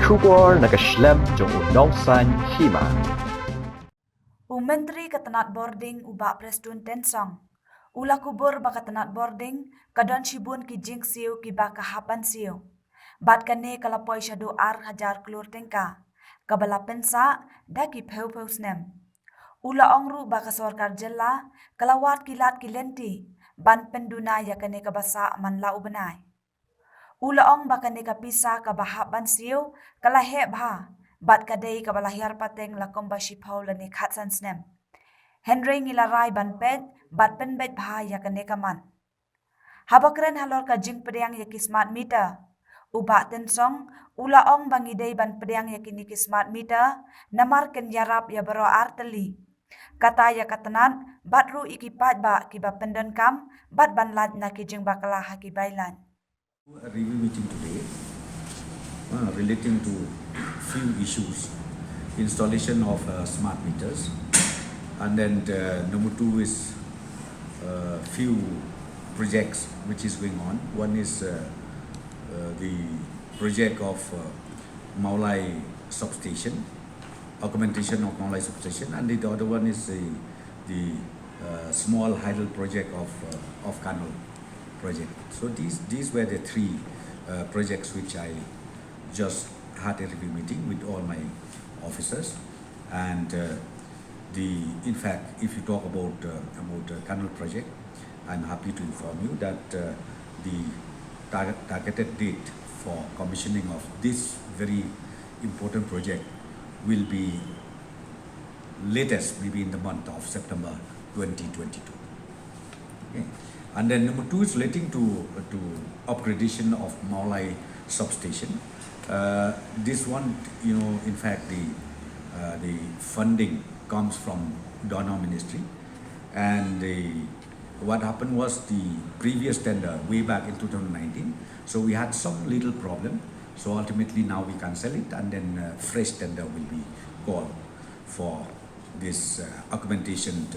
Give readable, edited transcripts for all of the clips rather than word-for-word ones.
Shubor nakaslem jong unongsan Hima. Menteri Tnat Bording ubak Presiden Tensong. Ula kubur baka Tnat Bording kadon shibun ki jing Siew ki baka hapan Siew. Bat kane kalapoi shadu hajar Klur tengka. Kabala Pynsah da ki Phew Snem. Ula ongru baka sorkar jella kalawat kilat ki lenti ban penduna yakane kabasa manla ubenai. Ula ong baka ne kapisa kabahap ban Siew kalahe bha. Bat kadei kabalahir pateng lakom bashipau lani khatsan Snem. Henry ngilarai ban pet bat penbet bha yakane kaman. Habakren halor ka jing pedang yaki smart meter. Uba tensong ula ong bangidei ban pedang yakini ki smart meter namar ken yarap ya baro arteli. Kata ya katanan bat ru ikipat ba kiba pendan kam bat ban lat na ki jing bakala haki bailan. A review meeting today relating to few issues, installation of smart meters, and then number two is few projects which is going on. One is the project of Maulai substation, augmentation of Maulai substation, and the other one is the small hydel project of Kanal project. So these were the three projects which I just had a review meeting with all my officers, and in fact, if you talk about Canal project, I'm happy to inform you that the targeted date for commissioning of this very important project will be latest maybe in the month of September 2022. Okay. And then number two is relating to upgradation of Maulai substation. This one, in fact, the funding comes from Donor Ministry, and what happened was the previous tender way back in 2019. So we had some little problem. So ultimately now we cancel it, and then fresh tender will be called for this augmentation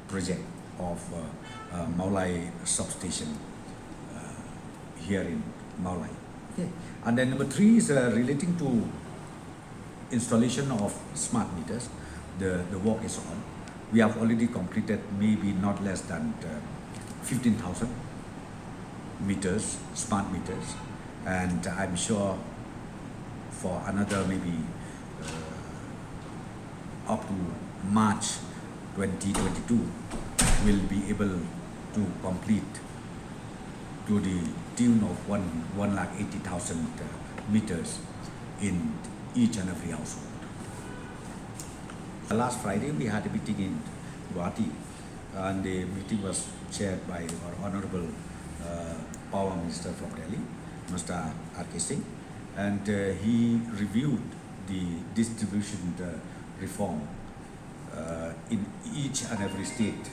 project of Maulai substation here in Maulai. Okay. And then number three is relating to installation of smart meters. The work is on. We have already completed maybe not less than 15,000 meters, smart meters, and I'm sure for another maybe up to March 2022 will be able to complete to the tune of 180,000 meters in each and every household. Last Friday we had a meeting in Guwahati, and the meeting was chaired by our Honorable Power Minister from Delhi, Mr. R.K. Singh, and he reviewed the distribution reform in each and every state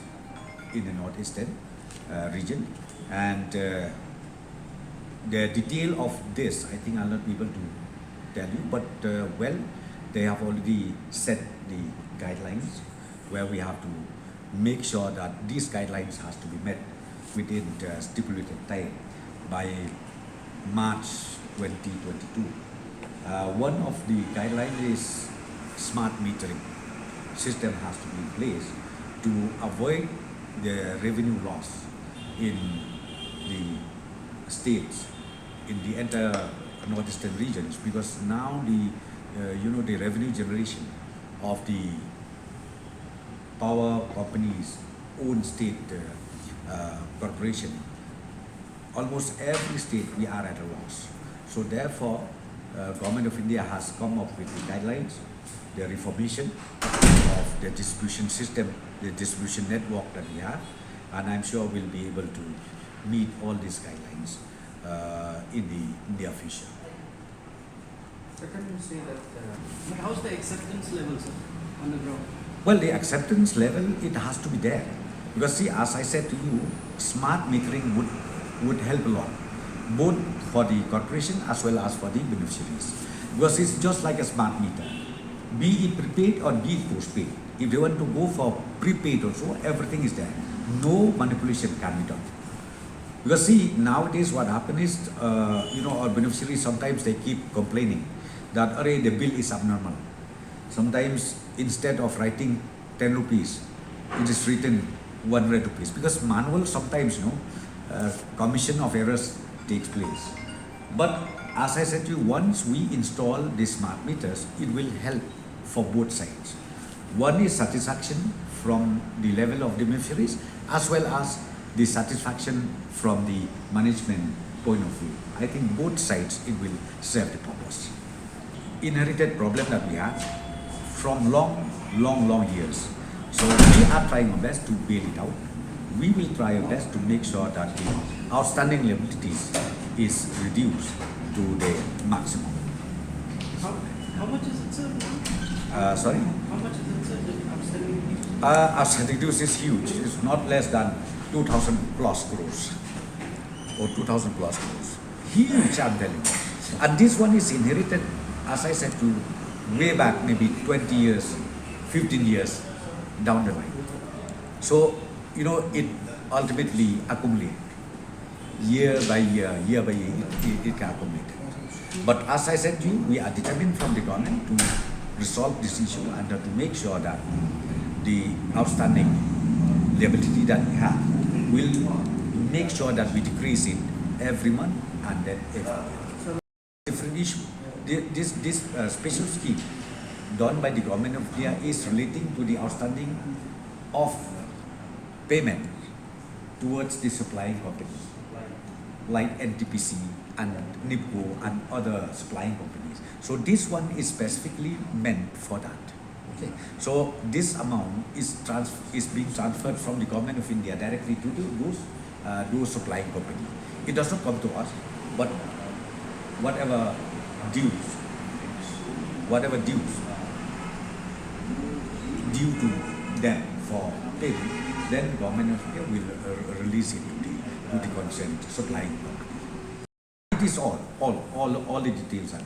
in the northeastern region, and the detail of this I think I'll not be able to tell you, but they have already set the guidelines where we have to make sure that these guidelines has to be met within the stipulated time by March 2022. One of the guidelines is smart metering system has to be in place to avoid the revenue loss in the states, in the entire northeastern regions, because now the revenue generation of the power companies own state corporation, almost every state we are at a loss. So therefore, Government of India has come up with the guidelines, the reformation of the distribution system, the distribution network that we have, and I'm sure we'll be able to meet all these guidelines in the near future. Can you say that, how's the acceptance level, sir, on the ground? Well, the acceptance level, it has to be there. Because see, as I said to you, smart metering would help a lot, both for the corporation as well as for the beneficiaries. Because it's just like a smart meter, be it prepaid or be it postpaid. If they want to go for prepaid also, everything is there. No manipulation can be done. Because see, nowadays what happens is, our beneficiaries sometimes they keep complaining that array the bill is abnormal. Sometimes instead of writing 10 rupees, it is written 100 rupees because manual sometimes commission of errors takes place. But as I said to you, once we install the smart meters, it will help for both sides. One is satisfaction from the level of the beneficiaries as well as the satisfaction from the management point of view. I think both sides it will serve the purpose. Inherited problem that we have from long years. So we are trying our best to bail it out. We will try our best to make sure that the outstanding liabilities is reduced to the maximum. How much is it, sir, now? Sorry? How much is it, sir, the outstanding? Outstanding dues is huge. It's not less than 2,000 plus crores or 2,000 plus crores. Huge, I'm telling you. And this one is inherited, as I said, to way back, maybe 20 years, 15 years down the line. So, it ultimately accumulates. Year by year, it can accumulate. But as I said to you, we are determined from the government to resolve this issue and to make sure that the outstanding liability that we have will make sure that we decrease it every month and then every year. Different issue. This special scheme done by the government of India is relating to the outstanding of payment towards the supplying companies like NTPC and NIPCO and other supplying companies. So this one is specifically meant for that. Okay. So this amount is being transferred from the government of India directly to those supplying companies. It does not come to us, but whatever dues due to them for payment, then government of India will release it to the concerned supplying company. It is all the details are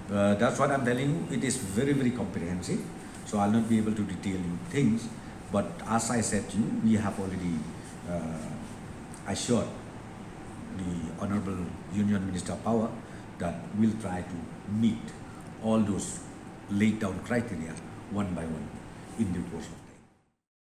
there. That's what I'm telling you. It is very comprehensive. So I'll not be able to detail you things. But as I said to you, we have already assured the Honorable Union Minister of Power that we'll try to meet all those laid down criteria one by one in due course.